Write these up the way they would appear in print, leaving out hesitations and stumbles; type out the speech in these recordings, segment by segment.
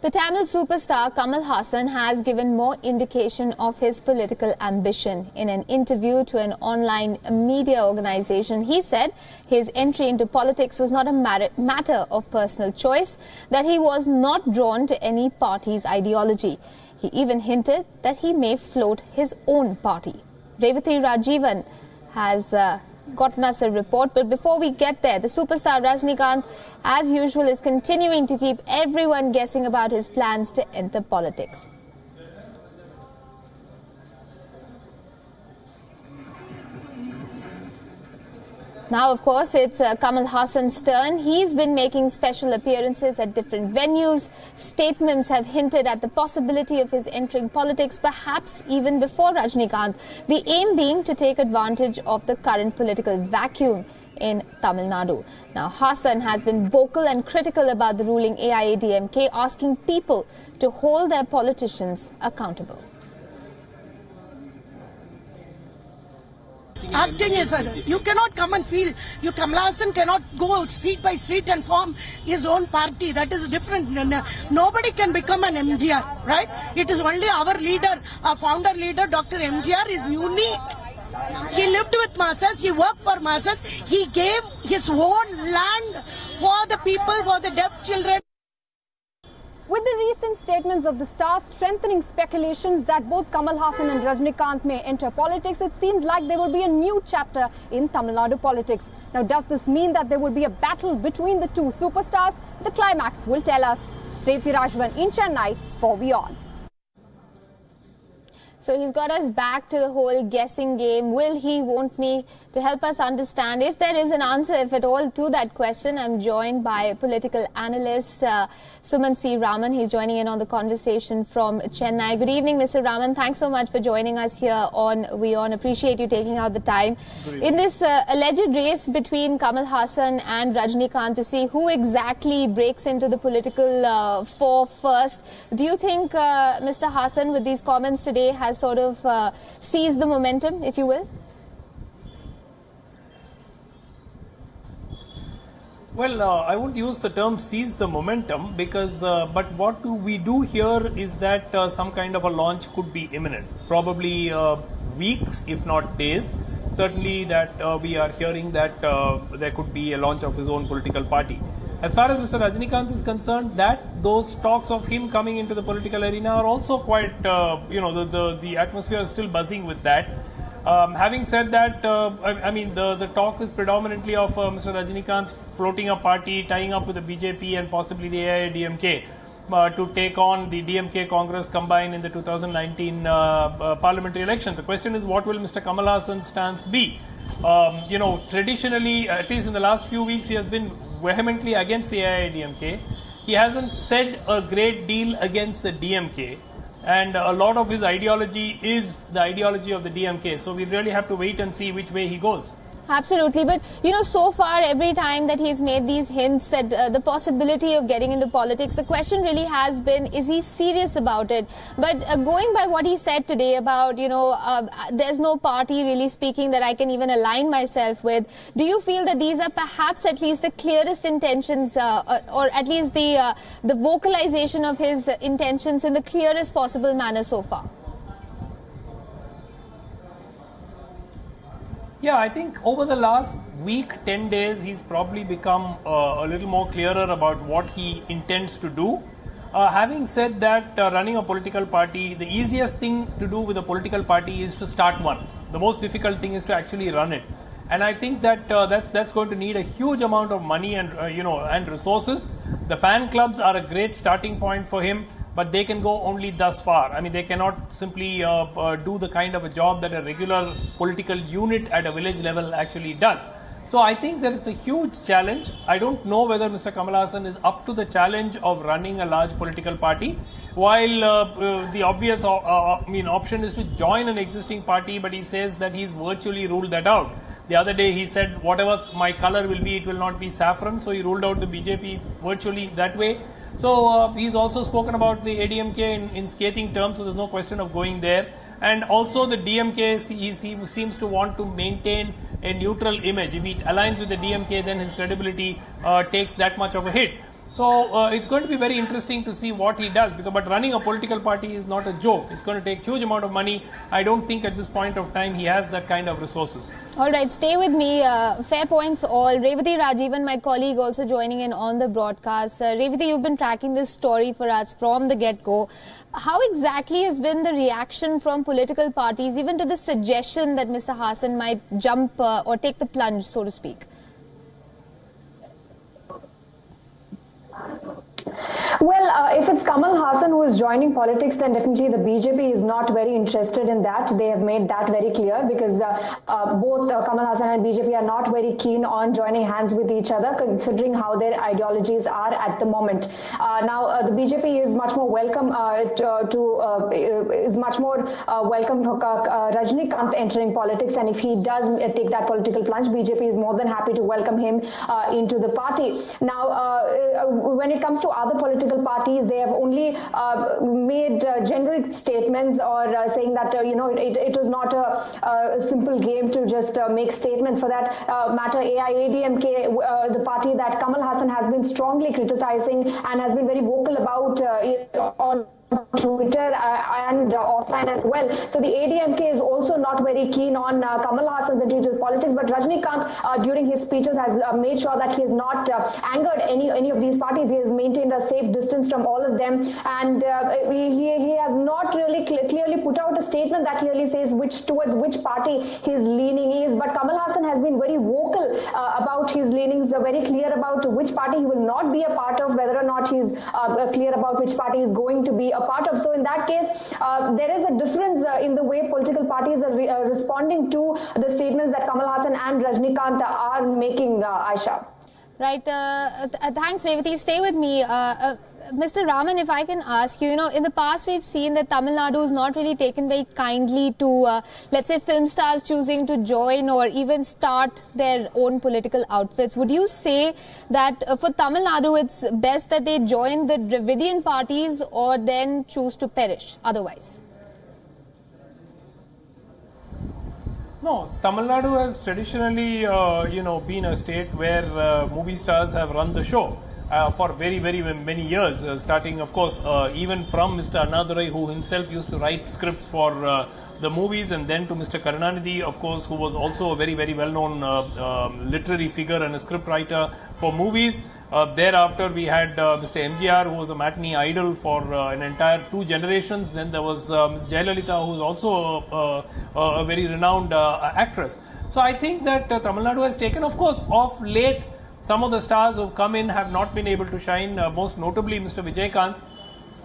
The Tamil superstar Kamal Haasan has given more indication of his political ambition. In an interview to an online media organization, he said his entry into politics was not a matter of personal choice, that he was not drawn to any party's ideology. He even hinted that he may float his own party. Revati Rajivan has gotten us a report, but before we get there, the superstar Rajinikanth, as usual, is continuing to keep everyone guessing about his plans to enter politics. Now, of course, it's Kamal Haasan's turn. He's been making special appearances at different venues. Statements have hinted at the possibility of his entering politics, perhaps even before Rajinikanth. The aim being to take advantage of the current political vacuum in Tamil Nadu. Now, Haasan has been vocal and critical about the ruling AIADMK, asking people to hold their politicians accountable. Acting is you cannot come and feel. Kamal Haasan cannot go out street by street and form his own party. That is different. Nobody can become an MGR, right? It is only our leader, our founder leader, Dr. MGR is unique. He lived with masses, he worked for masses, he gave his own land for the people, for the deaf children. With the recent statements of the stars strengthening speculations that both Kamal Haasan and Rajinikanth may enter politics, it seems like there will be a new chapter in Tamil Nadu politics. Now, does this mean that there will be a battle between the two superstars? The climax will tell us. Revati Rajivan in Chennai for WION. So he's got us back to the whole guessing game. Will he, won't me? To help us understand if there is an answer, if at all, to that question, I'm joined by political analyst Suman C. Raman. He's joining in on the conversation from Chennai. Good evening, Mr. Raman. Thanks so much for joining us here on WION. Appreciate you taking out the time. In this alleged race between Kamal Haasan and Rajinikanth to see who exactly breaks into the political fore first, do you think Mr. Haasan, with these comments today, has sort of seized the momentum, if you will? Well, I wouldn't use the term seize the momentum because, but what we do here is that some kind of a launch could be imminent, probably weeks, if not days. Certainly that we are hearing that there could be a launch of his own political party. As far as Mr. Rajinikanth is concerned, those talks of him coming into the political arena are also quite, the atmosphere is still buzzing with that. Having said that, I mean, the talk is predominantly of Mr. Rajinikanth floating a party, tying up with the BJP and possibly the AIADMK to take on the DMK Congress combined in the 2019 parliamentary elections. The question is, what will Mr. Kamal Haasan's stance be? Traditionally, at least in the last few weeks, he has been vehemently against the AIADMK. He hasn't said a great deal against the DMK, and a lot of his ideology is the ideology of the DMK. So we really have to wait and see which way he goes. Absolutely. But, so far, every time that he's made these hints at the possibility of getting into politics, the question really has been, is he serious about it? But going by what he said today about, there's no party really speaking that I can even align myself with, do you feel that these are perhaps at least the clearest intentions or at least the vocalization of his intentions in the clearest possible manner so far? Yeah, I think over the last week, 10 days, he's probably become a little more clearer about what he intends to do. Having said that, running a political party, the easiest thing to do with a political party is to start one. The most difficult thing is to actually run it. And I think that that's going to need a huge amount of money and and resources. The fan clubs are a great starting point for him, but they can go only thus far. I mean, they cannot simply do the kind of a job that a regular political unit at a village level actually does. So I think that it's a huge challenge. I don't know whether Mr. Kamal Haasan is up to the challenge of running a large political party. While the obvious option is to join an existing party, but he says that he's virtually ruled that out. The other day he said, whatever my color will be, it will not be saffron. So he ruled out the BJP virtually that way. So he's also spoken about the ADMK in scathing terms, so there's no question of going there. And also the DMK, he seems to want to maintain a neutral image. If he aligns with the DMK, then his credibility takes that much of a hit. So it's going to be very interesting to see what he does. But running a political party is not a joke. It's going to take huge amount of money. I don't think at this point of time he has that kind of resources. All right, stay with me. Fair points all. Revati Rajivan, my colleague, also joining in on the broadcast. Revati, you've been tracking this story for us from the get-go. How exactly has been the reaction from political parties, even to the suggestion that Mr. Haasan might jump or take the plunge, so to speak? Well, if it's Kamal Haasan who is joining politics, then definitely the BJP is not very interested in that. They have made that very clear, because both Kamal Haasan and BJP are not very keen on joining hands with each other, considering how their ideologies are at the moment. Now, the BJP is much more welcome welcome for Rajnikant entering politics, and if he does take that political plunge, BJP is more than happy to welcome him into the party. Now, when it comes to other political parties, they have only made generic statements, or saying that it was not a simple game to just make statements. For that matter, AIADMK, the party that Kamal Haasan has been strongly criticizing and has been very vocal about on Twitter and offline as well. So the ADMK is also not very keen on Kamal Haasan's entry into politics, but Rajnikant during his speeches has made sure that he has not angered any of these parties. He has maintained a safe distance from all of them, and he has not really clearly put out a statement that clearly says towards which party his leaning is. But Kamal Haasan has been very vocal about his leanings, very clear about which party he will not be a part of, whether or not he's clear about which party is going to be a part of. So in that case, there is a difference in the way political parties are responding to the statements that Kamal Haasan and Rajnikant are making, Aisha. Right. Thanks, Revati. Stay with me. Mr. Raman, if I can ask you, in the past we've seen that Tamil Nadu is not really taken very kindly to, let's say, film stars choosing to join or even start their own political outfits. Would you say that for Tamil Nadu, it's best that they join the Dravidian parties or then choose to perish otherwise? No, Tamil Nadu has traditionally, been a state where movie stars have run the show. For very, very many years, starting, of course, even from Mr. Annadurai, who himself used to write scripts for the movies, and then to Mr. Karunanidhi, of course, who was also a very, very well-known literary figure and a script writer for movies. Thereafter, we had Mr. MGR, who was a matinee idol for an entire 2 generations. Then there was Ms. Jayalalitha, who is also a very renowned actress. So I think that Tamil Nadu has taken, of course, of late, some of the stars who have come in have not been able to shine, most notably Mr. Vijaykanth.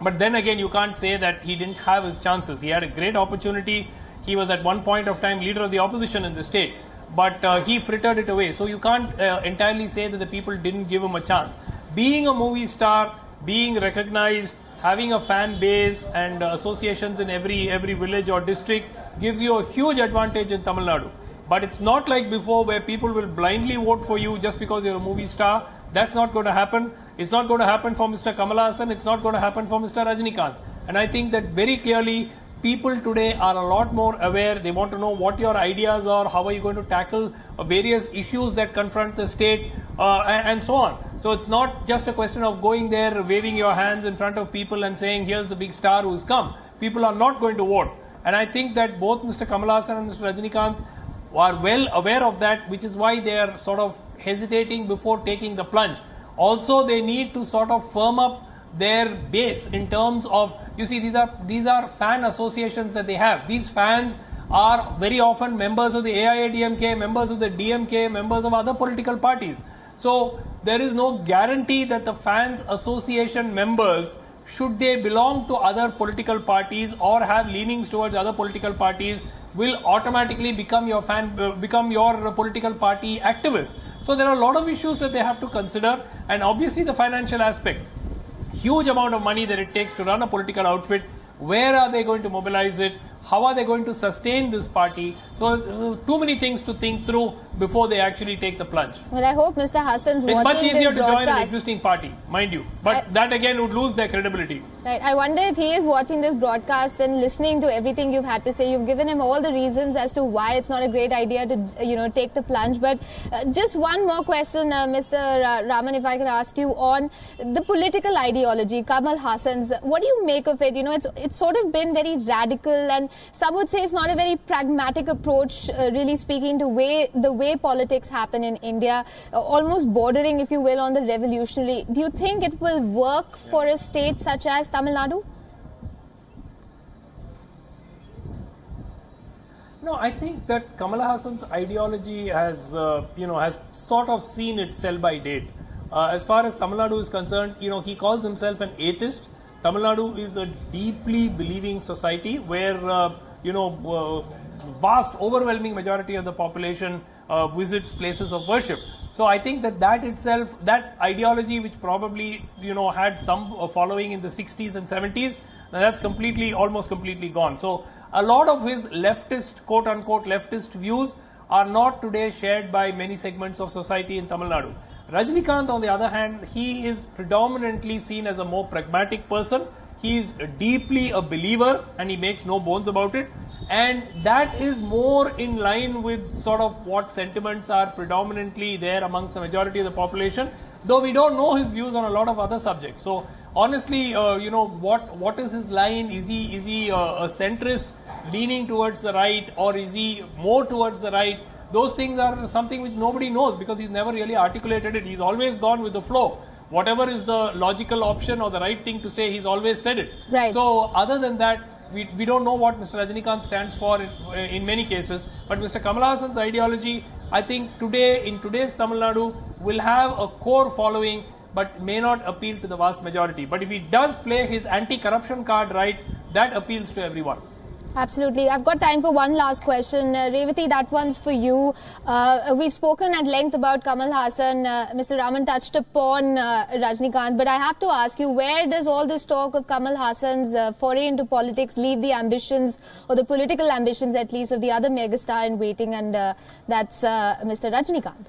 But then again, you can't say that he didn't have his chances. He had a great opportunity. He was at one point of time leader of the opposition in the state, but he frittered it away. So you can't entirely say that the people didn't give him a chance. Being a movie star, being recognized, having a fan base and associations in every village or district gives you a huge advantage in Tamil Nadu. But it's not like before, where people will blindly vote for you just because you're a movie star. That's not going to happen. It's not going to happen for Mr. Kamal Haasan. It's not going to happen for Mr. Rajnikant. And I think that very clearly, people today are a lot more aware. They want to know what your ideas are, how are you going to tackle various issues that confront the state, and so on. So it's not just a question of going there, waving your hands in front of people and saying, here's the big star who's come. People are not going to vote. And I think that both Mr. Kamal Haasan and Mr. Rajnikant are well aware of that, which is why they are sort of hesitating before taking the plunge. Also, they need to sort of firm up their base in terms of, you see, these are fan associations that they have. These fans are very often members of the AIADMK, members of the DMK, members of other political parties. So there is no guarantee that the fans association members, should they belong to other political parties or have leanings towards other political parties, will automatically become your political party activist. So there are a lot of issues that they have to consider, and obviously the financial aspect. Huge amount of money that it takes to run a political outfit. Where are they going to mobilize it? How are they going to sustain this party? So too many things to think through before they actually take the plunge. Well, I hope Mr. Hassan's watching this broadcast. It's much easier to join an existing party, mind you. But that again would lose their credibility. Right. I wonder if he is watching this broadcast and listening to everything you've had to say. You've given him all the reasons as to why it's not a great idea to, take the plunge. But just one more question, Mr. Raman, if I could ask you on the political ideology, Kamal Haasan's. What do you make of it? It's sort of been very radical, and some would say it's not a very pragmatic approach, really speaking, to the way politics happen in India, almost bordering, if you will, on the revolutionary. Do you think it will work for a state such as Tamil Nadu? No, I think that Kamal Haasan's ideology has, has sort of seen its sell-by date. As far as Tamil Nadu is concerned, he calls himself an atheist. Tamil Nadu is a deeply believing society where, vast, overwhelming majority of the population visits places of worship. So I think that itself, that ideology, which probably, had some following in the 60s and 70s, now that's almost completely gone. So a lot of his leftist, quote-unquote leftist views are not today shared by many segments of society in Tamil Nadu. Rajinikanth, on the other hand, he is predominantly seen as a more pragmatic person. He is deeply a believer and he makes no bones about it. And that is more in line with sort of what sentiments are predominantly there amongst the majority of the population, though we don't know his views on a lot of other subjects. So honestly, what is his line? Is he a centrist leaning towards the right, or is he more towards the right? Those things are something which nobody knows because he's never really articulated it. He's always gone with the flow. Whatever is the logical option or the right thing to say, he's always said it. Right. So other than that, we don't know what Mr. Rajinikanth stands for in many cases. But Mr. Kamal Haasan's ideology, I think in today's Tamil Nadu, will have a core following but may not appeal to the vast majority. But if he does play his anti-corruption card right, that appeals to everyone. Absolutely. I've got time for one last question. Revati, that one's for you. We've spoken at length about Kamal Haasan. Mr. Raman touched upon Rajinikanth, but I have to ask you, where does all this talk of Kamal Haasan's foray into politics leave the ambitions, or the political ambitions at least, of the other megastar in waiting, and that's Mr. Rajinikanth?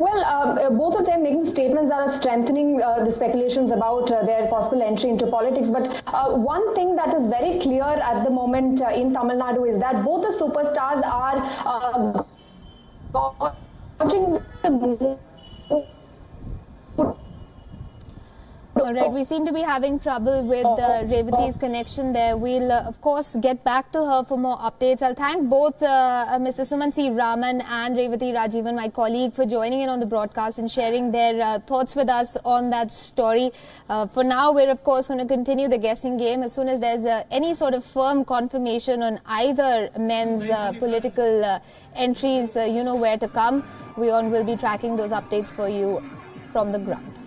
Well, both of them making statements that are strengthening the speculations about their possible entry into politics. But one thing that is very clear at the moment in Tamil Nadu is that both the superstars are dodging the All right, we seem to be having trouble with Revati's connection there. We'll, of course, get back to her for more updates. I'll thank both Mr. Suman C. Raman and Revati Rajivan, my colleague, for joining in on the broadcast and sharing their thoughts with us on that story. For now, we're, of course, going to continue the guessing game. As soon as there's any sort of firm confirmation on either men's political entries, you know where to come. WION will be tracking those updates for you from the ground.